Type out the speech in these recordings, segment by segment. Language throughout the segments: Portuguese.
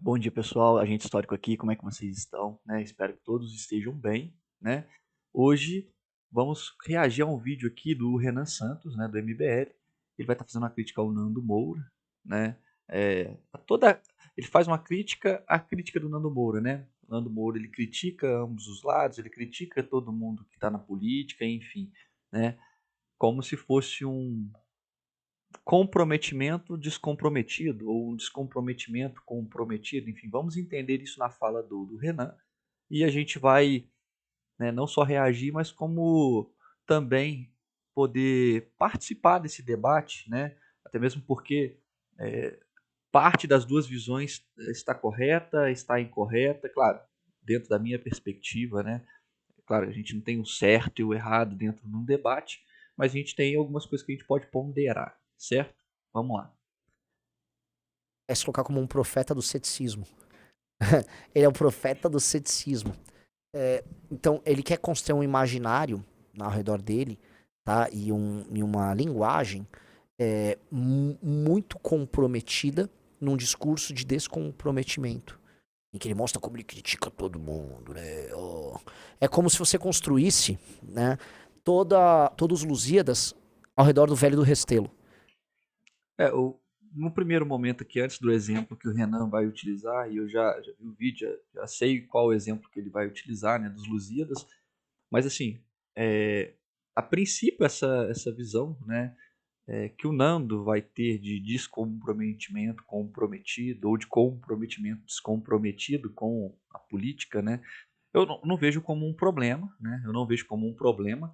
Bom dia, pessoal. Agente histórico aqui, como é que vocês estão? Né? Espero que todos estejam bem, né? Hoje vamos reagir a um vídeo aqui do Renan Santos, né, do MBL. Ele vai estar fazendo uma crítica ao Nando Moura, né? Ele faz uma crítica à crítica do Nando Moura, né? O Nando Moura, ele critica ambos os lados, ele critica todo mundo que está na política, enfim, né? Como se fosse um comprometimento descomprometido ou um descomprometimento comprometido, enfim, vamos entender isso na fala do Renan e a gente vai, né, não só reagir, mas como também poder participar desse debate, né, até mesmo porque é, parte das duas visões está correta, está incorreta, claro, dentro da minha perspectiva, né, claro, a gente não tem o certo e o errado dentro de um debate, mas a gente tem algumas coisas que a gente pode ponderar, certo? Vamos lá. É se colocar como um profeta do ceticismo. Ele é o profeta do ceticismo. Então, ele quer construir um imaginário ao redor dele, tá? E uma linguagem muito comprometida num discurso de descomprometimento. Em que ele mostra como ele critica todo mundo, né? É como se você construísse, né, todos os Lusíadas ao redor do Velho do Restelo. No primeiro momento aqui, antes do exemplo que o Renan vai utilizar, e eu já vi o vídeo, já sei qual o exemplo que ele vai utilizar, né, dos Lusíadas, mas assim, é, a princípio essa visão, né, que o Nando vai ter de descomprometimento comprometido, ou de comprometimento descomprometido com a política, né, eu não vejo como um problema, né, eu não vejo como um problema,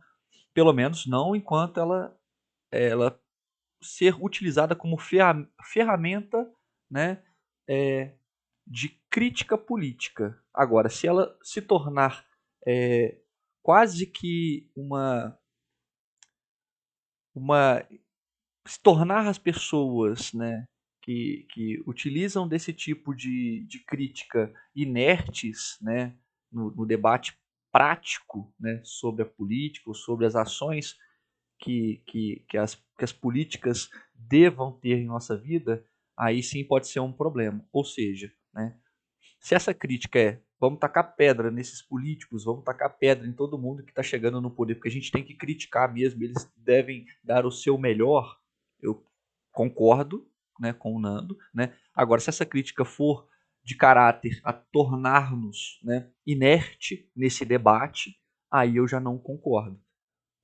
pelo menos não enquanto ela ser utilizada como ferramenta, né, é, de crítica política. Agora, se ela se tornar quase que uma se tornar as pessoas, né, que utilizam desse tipo de crítica inertes, né, no debate prático, né, sobre a política ou sobre as ações que as políticas devam ter em nossa vida, aí sim pode ser um problema. Ou seja, né, se essa crítica é vamos tacar pedra nesses políticos, vamos tacar pedra em todo mundo que está chegando no poder, porque a gente tem que criticar mesmo, eles devem dar o seu melhor, eu concordo, né, com o Nando. Né? Agora, se essa crítica for de caráter a tornar-nos, né, inerte nesse debate, aí eu já não concordo.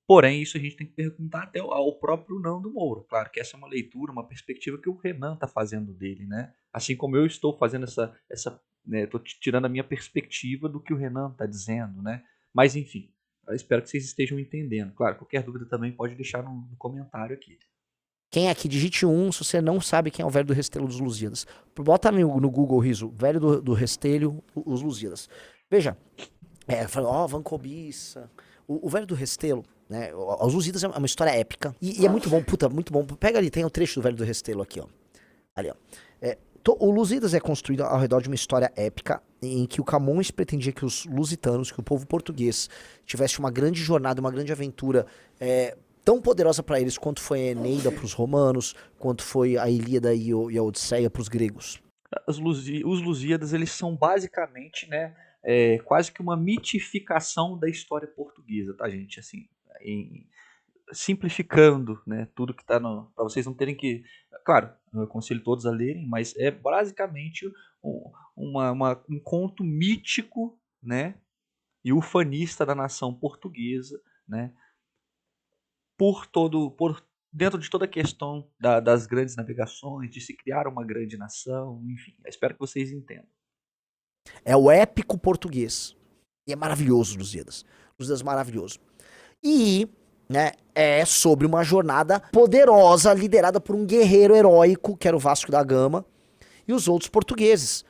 Porém, isso a gente tem que perguntar até ao próprio Nando Moura. Claro que essa é uma leitura, uma perspectiva que o Renan está fazendo dele, né? Assim como eu estou fazendo estou tirando a minha perspectiva do que o Renan está dizendo, né? Mas enfim, eu espero que vocês estejam entendendo. Claro, qualquer dúvida também pode deixar no comentário aqui. Quem é aqui, digite um se você não sabe quem é o Velho do Restelo dos Lusíadas. Bota no Google, Riso, Velho do Restelho, os Lusíadas. Veja, fala, ó, Van Cobiça. O Velho do Restelo, né? Os Lusíadas é uma história épica. E é muito bom, puta, muito bom. Pega ali, tem o trecho do Velho do Restelo aqui, ó. Ali, ó. O Lusíadas é construído ao redor de uma história épica em que o Camões pretendia que os lusitanos, que o povo português, tivesse uma grande jornada, uma grande aventura tão poderosa para eles quanto foi a Eneida para os romanos, quanto foi a Ilíada e a Odisseia para os gregos. Os Lusíadas, eles são basicamente, né, quase que uma mitificação da história portuguesa, tá, gente? Assim, em, simplificando, né, tudo que está para vocês não terem que, claro, eu aconselho todos a lerem, mas é basicamente um conto mítico, né, e ufanista da nação portuguesa, né, por dentro de toda a questão das grandes navegações, de se criar uma grande nação, enfim, eu espero que vocês entendam. É o épico português. E é maravilhoso, Lusíadas. Lusíadas maravilhoso. E, né, é sobre uma jornada poderosa liderada por um guerreiro heróico, que era o Vasco da Gama, e os outros portugueses.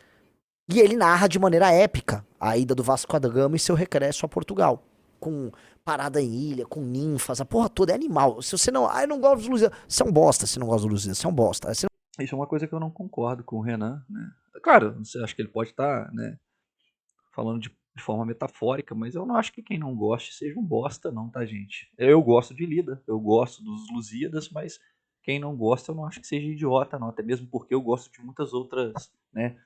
E ele narra de maneira épica a ida do Vasco da Gama e seu regresso a Portugal. Com parada em ilha, com ninfas, a porra toda é animal. Se você não. Ah, eu não gosto dos Lusíadas. Você é um bosta se não gosta do Lusíadas. Você é um bosta. Você Isso é uma coisa que eu não concordo com o Renan, né? Claro, acho que ele pode estar, né, falando de forma metafórica, mas eu não acho que quem não goste seja um bosta, não, tá, gente? Eu gosto de Lida, eu gosto dos Lusíadas, mas quem não gosta eu não acho que seja idiota, não. Até mesmo porque eu gosto de muitas outras, né,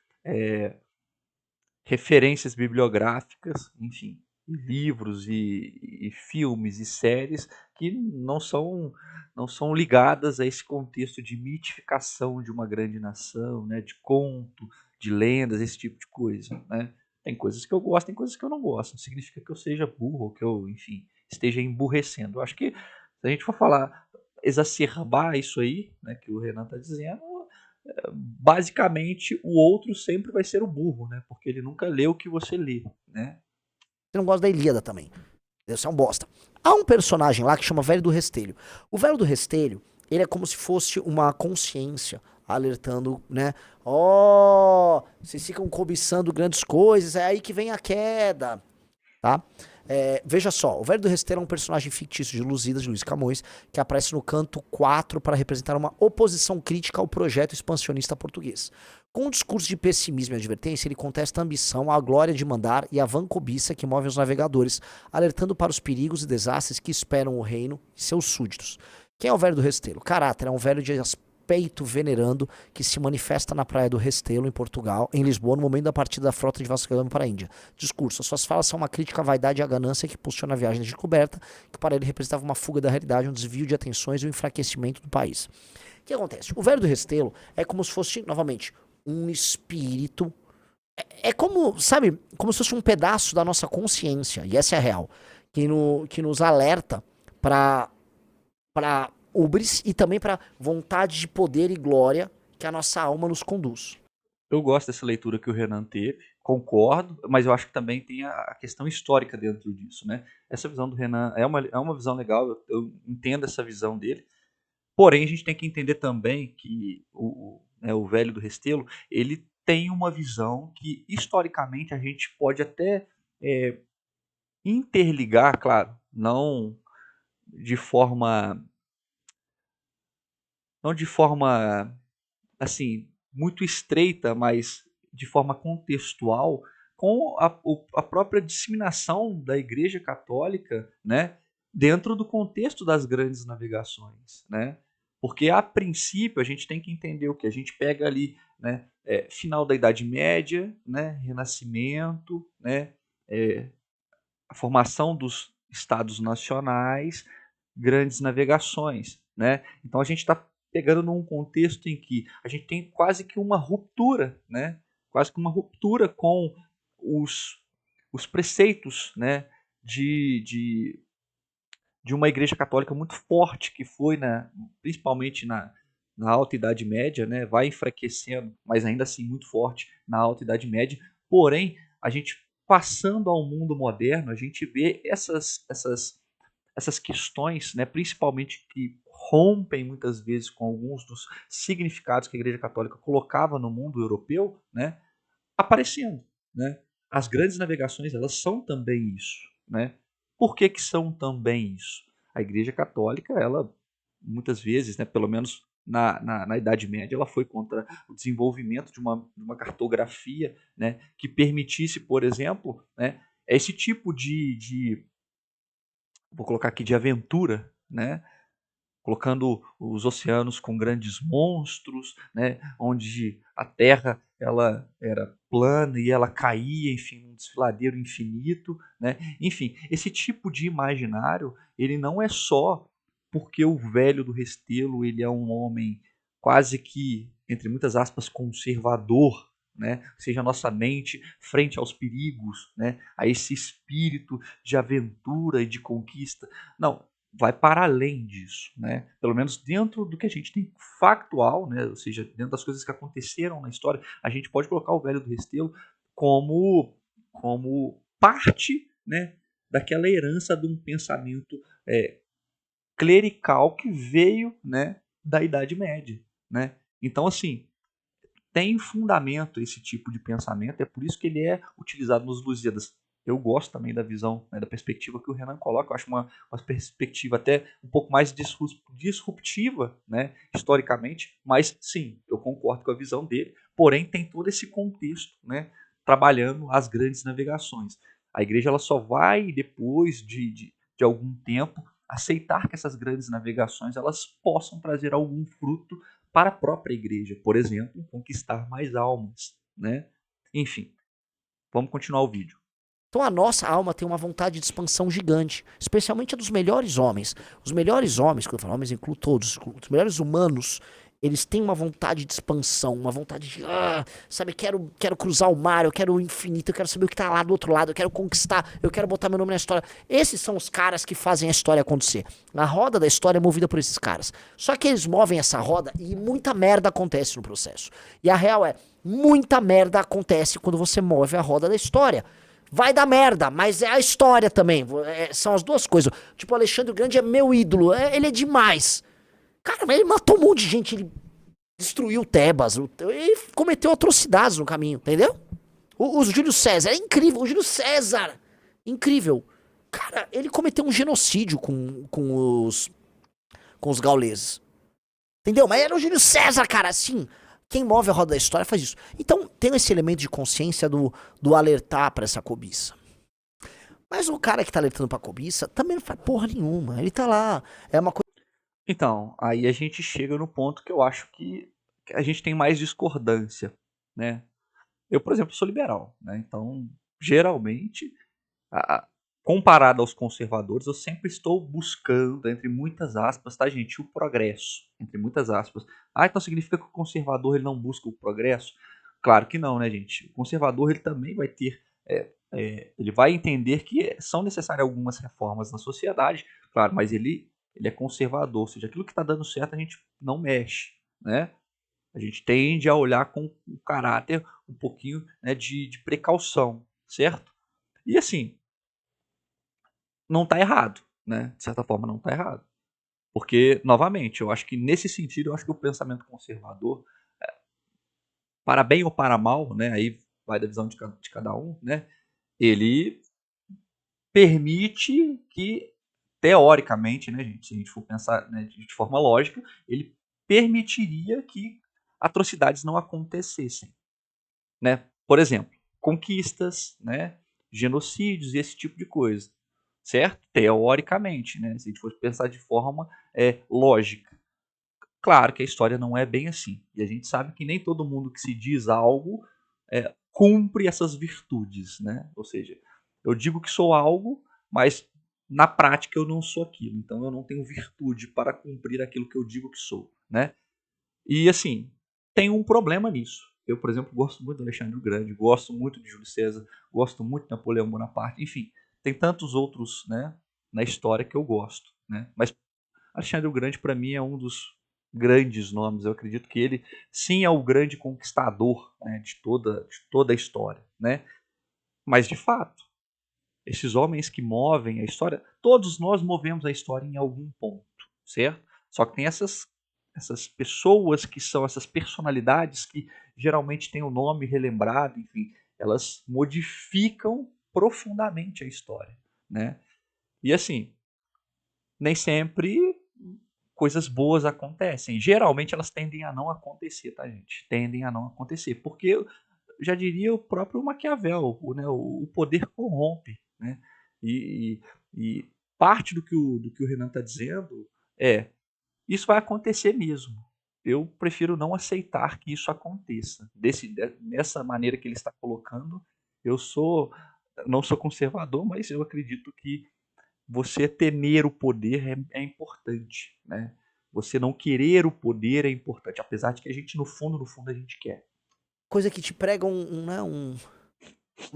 referências bibliográficas, enfim, livros e filmes e séries que não são ligadas a esse contexto de mitificação de uma grande nação, né, de conto, de lendas, esse tipo de coisa, né? Tem coisas que eu gosto, tem coisas que eu não gosto. Não significa que eu seja burro, ou que eu, enfim, esteja emburrecendo. Eu acho que se a gente for falar, exacerbar isso aí, né, que o Renan está dizendo, basicamente o outro sempre vai ser o burro, né? Porque ele nunca lê o que você lê, né? Você não gosta da Ilíada também. Você é um bosta. Há um personagem lá que chama Velho do Restelho. O Velho do Restelho, ele é como se fosse uma consciência alertando, né? Ó, vocês ficam cobiçando grandes coisas, é aí que vem a queda, tá? Veja só, o Velho do Resteiro é um personagem fictício de Lusíadas, de Luiz Camões, que aparece no canto 4 para representar uma oposição crítica ao projeto expansionista português. Com um discurso de pessimismo e advertência, ele contesta a ambição, a glória de mandar e a vancobiça que movem os navegadores, alertando para os perigos e desastres que esperam o reino e seus súditos. Quem é o Velho do Resteiro? Caráter, é um velho de peito venerando que se manifesta na praia do Restelo, em Portugal, em Lisboa, no momento da partida da frota de Vasco da Gama para a Índia. Discurso. As suas falas são uma crítica à vaidade e à ganância que impulsiona a viagem de descoberta, que para ele representava uma fuga da realidade, um desvio de atenções e um enfraquecimento do país. O que acontece? O Velho do Restelo é como se fosse, novamente, um espírito. É como, sabe, como se fosse um pedaço da nossa consciência, e essa é a real, que nos alerta para ubris e também para vontade de poder e glória que a nossa alma nos conduz. Eu gosto dessa leitura que o Renan teve, concordo, mas eu acho que também tem a questão histórica dentro disso, né? Essa visão do Renan é uma visão legal, eu entendo essa visão dele, porém a gente tem que entender também que o velho do Restelo, ele tem uma visão que historicamente a gente pode até é, interligar, claro, de forma não de forma assim muito estreita, mas de forma contextual com a própria disseminação da Igreja Católica, né, dentro do contexto das grandes navegações, né? Porque a princípio a gente tem que entender o que a gente pega ali, né, final da Idade Média, né, Renascimento, né, a formação dos estados nacionais, grandes navegações, né? Então a gente está pegando num contexto em que a gente tem quase que uma ruptura, né? Quase que uma ruptura com os, os preceitos, né? De, de, de uma igreja católica muito forte que foi, principalmente na Alta Idade Média, né? Vai enfraquecendo, mas ainda assim muito forte na Alta Idade Média. Porém, a gente passando ao mundo moderno, a gente vê essas questões, né, principalmente que rompem muitas vezes com alguns dos significados que a Igreja Católica colocava no mundo europeu, né, aparecendo, né? As grandes navegações, elas são também isso, né? Por que que são também isso? A Igreja Católica, ela muitas vezes, né, pelo menos na Idade Média, ela foi contra o desenvolvimento de uma cartografia, né, que permitisse, por exemplo, né, esse tipo vou colocar aqui, de aventura, né, colocando os oceanos com grandes monstros, né, onde a Terra ela era plana e ela caía, enfim, um desfiladeiro infinito, né? Enfim, esse tipo de imaginário, ele não é só porque o velho do Restelo, ele é um homem quase que, entre muitas aspas, conservador, né? Ou seja, a nossa mente frente aos perigos, né? A esse espírito de aventura e de conquista. Não, vai para além disso, né? Pelo menos dentro do que a gente tem factual, né? Ou seja, dentro das coisas que aconteceram na história, a gente pode colocar o Velho do Restelo como parte, né, daquela herança de um pensamento clerical que veio, né, da Idade Média, né? Então, assim, tem fundamento esse tipo de pensamento, é por isso que ele é utilizado nos Lusíadas. Eu gosto também da visão, né, da perspectiva que o Renan coloca, eu acho uma perspectiva até um pouco mais disruptiva, né, historicamente, mas sim, eu concordo com a visão dele, porém tem todo esse contexto, né, trabalhando as grandes navegações. A igreja ela só vai, depois de algum tempo, aceitar que essas grandes navegações elas possam trazer algum fruto para a própria igreja, por exemplo, conquistar mais almas, né? Enfim, vamos continuar o vídeo. Então a nossa alma tem uma vontade de expansão gigante, especialmente a dos melhores homens. Os melhores homens, quando eu falo homens, incluo todos, os melhores humanos, eles têm uma vontade de expansão, uma vontade de, sabe, quero cruzar o mar, eu quero o infinito, eu quero saber o que tá lá do outro lado, eu quero conquistar, eu quero botar meu nome na história. Esses são os caras que fazem a história acontecer. A roda da história é movida por esses caras. Só que eles movem essa roda e muita merda acontece no processo. E a real é, muita merda acontece quando você move a roda da história. Vai dar merda, mas é a história também. São as duas coisas. Tipo, o Alexandre o Grande é meu ídolo. Ele é demais. Cara, mas ele matou um monte de gente. Ele destruiu Tebas. Ele cometeu atrocidades no caminho, entendeu? O Júlio César é incrível. O Júlio César, incrível. Cara, ele cometeu um genocídio com os gauleses. Entendeu? Mas era o Júlio César, cara, assim. Quem move a roda da história faz isso. Então, tem esse elemento de consciência do alertar pra essa cobiça. Mas o cara que tá alertando pra cobiça também não faz porra nenhuma. Ele tá lá. É uma coisa. Então, aí a gente chega no ponto que eu acho que a gente tem mais discordância, né? Eu, por exemplo, sou liberal, né? Então, geralmente, comparado aos conservadores, eu sempre estou buscando, entre muitas aspas, tá, gente, o progresso, entre muitas aspas. Então significa que o conservador ele não busca o progresso? Claro que não, né, gente? O conservador ele também vai ter, ele vai entender que são necessárias algumas reformas na sociedade, claro, mas ele é conservador, ou seja, aquilo que está dando certo a gente não mexe, né? A gente tende a olhar com um caráter um pouquinho, né, de precaução, certo? E assim, não está errado, né? De certa forma, não está errado. Porque, novamente, eu acho que nesse sentido, eu acho que o pensamento conservador, para bem ou para mal, né? Aí vai da visão de cada um, né? Ele permite que, teoricamente, né, gente, se a gente for pensar, né, de forma lógica, ele permitiria que atrocidades não acontecessem, né? Por exemplo, conquistas, né? Genocídios e esse tipo de coisa, certo? Teoricamente, né? Se a gente for pensar de forma lógica. Claro que a história não é bem assim. E a gente sabe que nem todo mundo que se diz algo cumpre essas virtudes, né? Ou seja, eu digo que sou algo, mas na prática eu não sou aquilo. Então eu não tenho virtude para cumprir aquilo que eu digo que sou, né? E assim, tem um problema nisso. Eu, por exemplo, gosto muito do Alexandre o Grande, gosto muito de Júlio César, gosto muito de Napoleão Bonaparte, enfim, tem tantos outros, né, na história que eu gosto, né? Mas Alexandre o Grande para mim é um dos grandes nomes. Eu acredito que ele sim é o grande conquistador, né, de toda a história, né? Mas de fato, esses homens que movem a história, todos nós movemos a história em algum ponto, certo? Só que tem essas pessoas que são essas personalidades que geralmente têm o nome relembrado, enfim, elas modificam profundamente a história, né? E assim, nem sempre coisas boas acontecem. Geralmente elas tendem a não acontecer, tá, gente? Tendem a não acontecer, porque já diria o próprio Maquiavel, o poder corrompe, né? E parte do que o Renan está dizendo isso vai acontecer mesmo. Eu prefiro não aceitar que isso aconteça. Dessa maneira que ele está colocando, não sou conservador, mas eu acredito que você temer o poder é importante, né? Você não querer o poder é importante, apesar de que a gente, no fundo, a gente quer. Coisa que te prega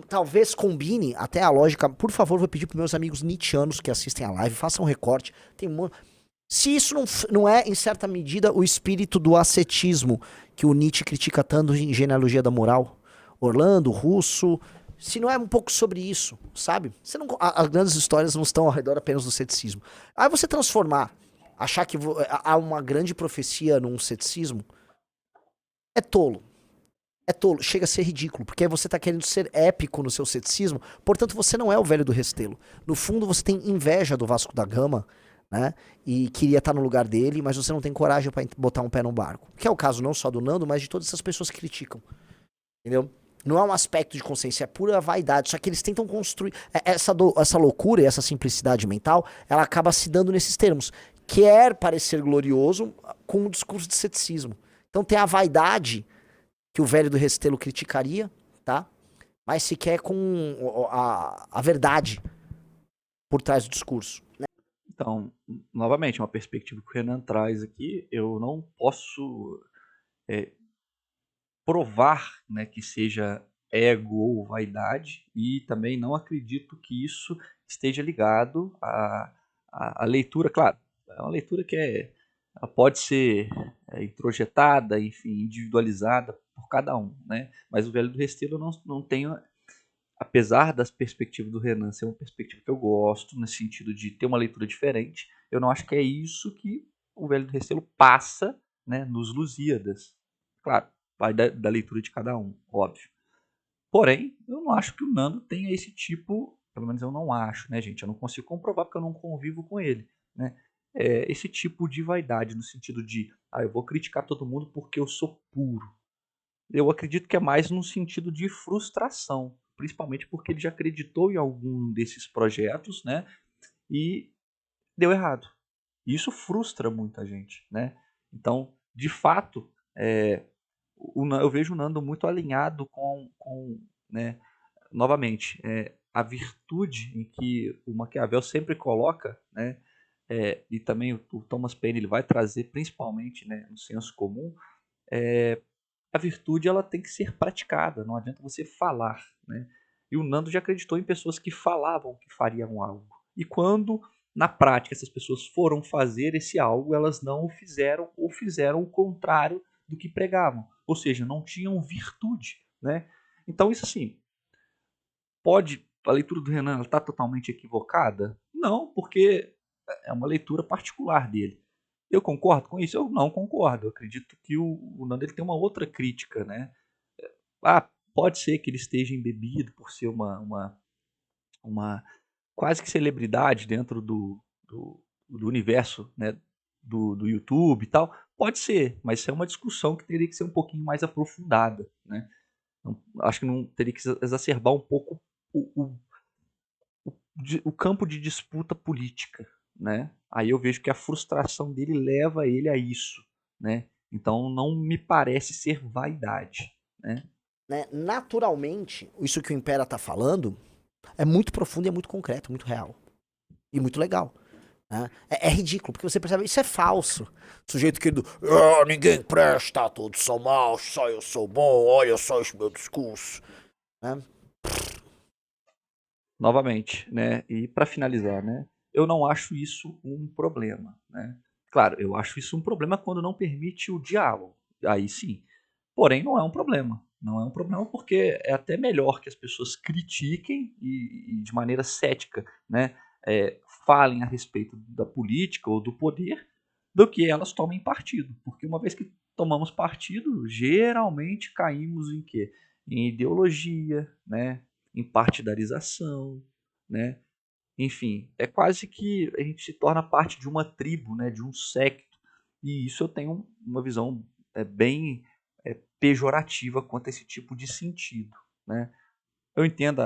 talvez combine até a lógica. Por favor, vou pedir para meus amigos nietzschianos que assistem a live, façam um recorte. Se isso não é, em certa medida, o espírito do ascetismo que o Nietzsche critica tanto em Genealogia da Moral, Orlando, Russo, se não é um pouco sobre isso, sabe? As grandes histórias não estão ao redor apenas do ceticismo. Aí você transformar, achar que há uma grande profecia num ceticismo, é tolo. É tolo, chega a ser ridículo, porque aí você tá querendo ser épico no seu ceticismo, portanto você não é o velho do Restelo. No fundo você tem inveja do Vasco da Gama, né? E queria estar no lugar dele, mas você não tem coragem para botar um pé no barco. Que é o caso não só do Nando, mas de todas essas pessoas que criticam. Entendeu? Não é um aspecto de consciência, é pura vaidade. Só que eles tentam construir. Essa loucura e essa simplicidade mental, ela acaba se dando nesses termos. Quer parecer glorioso com um discurso de ceticismo. Então tem a vaidade que o velho do Restelo criticaria, tá? Mas se quer com a verdade por trás do discurso. Então, novamente, uma perspectiva que o Renan traz aqui, eu não posso provar, né, que seja ego ou vaidade, e também não acredito que isso esteja ligado à leitura. Claro, é uma leitura que ela pode ser introjetada, enfim, individualizada por cada um, né? Mas o Velho do Restelo não tenho, apesar das perspectivas do Renan ser uma perspectiva que eu gosto, no sentido de ter uma leitura diferente, eu não acho que é isso que o Velho do Restelo passa, né, nos Lusíadas. Claro, vai da leitura de cada um, óbvio. Porém, eu não acho que o Nando tenha esse tipo, pelo menos eu não acho, né, gente? Eu não consigo comprovar porque eu não convivo com ele, né? Esse tipo de vaidade, no sentido de, eu vou criticar todo mundo porque eu sou puro. Eu acredito que é mais no sentido de frustração, principalmente porque ele já acreditou em algum desses projetos, né? E deu errado. E isso frustra muita gente, né? Então, de fato, eu vejo o Nando muito alinhado com né, novamente, a virtude em que o Maquiavel sempre coloca, né? E também o Thomas Paine ele vai trazer, principalmente, né, no senso comum, a virtude ela tem que ser praticada, não adianta você falar, né? E o Nando já acreditou em pessoas que falavam que fariam algo. E quando, na prática, essas pessoas foram fazer esse algo, elas não o fizeram ou fizeram o contrário do que pregavam. Ou seja, não tinham virtude, né? Então, isso assim, a leitura do Renan está totalmente equivocada? Não, porque é uma leitura particular dele. Eu concordo com isso? Eu não concordo. Eu acredito que o Nando ele tem uma outra crítica, né? Pode ser que ele esteja embebido por ser uma quase que celebridade dentro do universo, né, do YouTube e tal. Pode ser, mas isso é uma discussão que teria que ser um pouquinho mais aprofundada, né? Acho que não teria que exacerbar um pouco o, o, o campo de disputa política, né? Aí eu vejo que a frustração dele leva ele a isso, né? Então não me parece ser vaidade, né? Né? Naturalmente, isso que o Impera tá falando é muito profundo e é muito concreto, muito real. E muito legal. Né? É ridículo, porque você percebe, isso é falso. O sujeito querido, ninguém presta, todos são maus, só eu sou bom, olha só esse meu discurso. Né? Novamente, né? E para finalizar, né? Eu não acho isso um problema, né? Claro, eu acho isso um problema quando não permite o diálogo. Aí sim. Porém, não é um problema. Não é um problema porque é até melhor que as pessoas critiquem e de maneira cética, né? Falem a respeito da política ou do poder do que elas tomem partido. Porque uma vez que tomamos partido, geralmente caímos em quê? Em ideologia, né? Em partidarização, né? Enfim, é quase que a gente se torna parte de uma tribo, né? De um séquito. E isso eu tenho uma visão bem pejorativa quanto a esse tipo de sentido, né? Eu entendo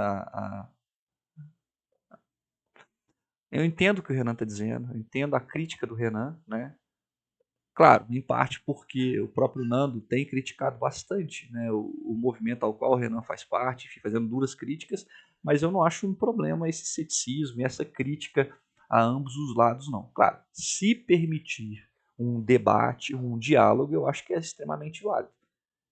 eu entendo o que o Renan está dizendo, eu entendo a crítica do Renan, né? Claro, em parte porque o próprio Nando tem criticado bastante, né, o movimento ao qual o Renan faz parte, enfim, fazendo duras críticas, mas eu não acho um problema esse ceticismo e essa crítica a ambos os lados, não. Claro, se permitir um debate, um diálogo, eu acho que é extremamente válido.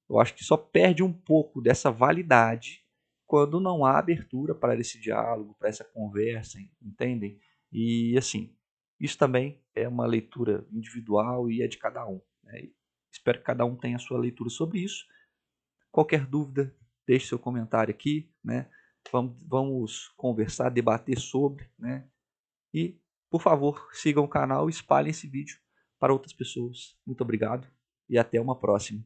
Eu acho que só perde um pouco dessa validade quando não há abertura para esse diálogo, para essa conversa, entendem? E assim, isso também é uma leitura individual e é de cada um, né? Espero que cada um tenha a sua leitura sobre isso. Qualquer dúvida, deixe seu comentário aqui, né? Vamos conversar, debater sobre, né? E, por favor, sigam o canal e espalhem esse vídeo para outras pessoas. Muito obrigado e até uma próxima.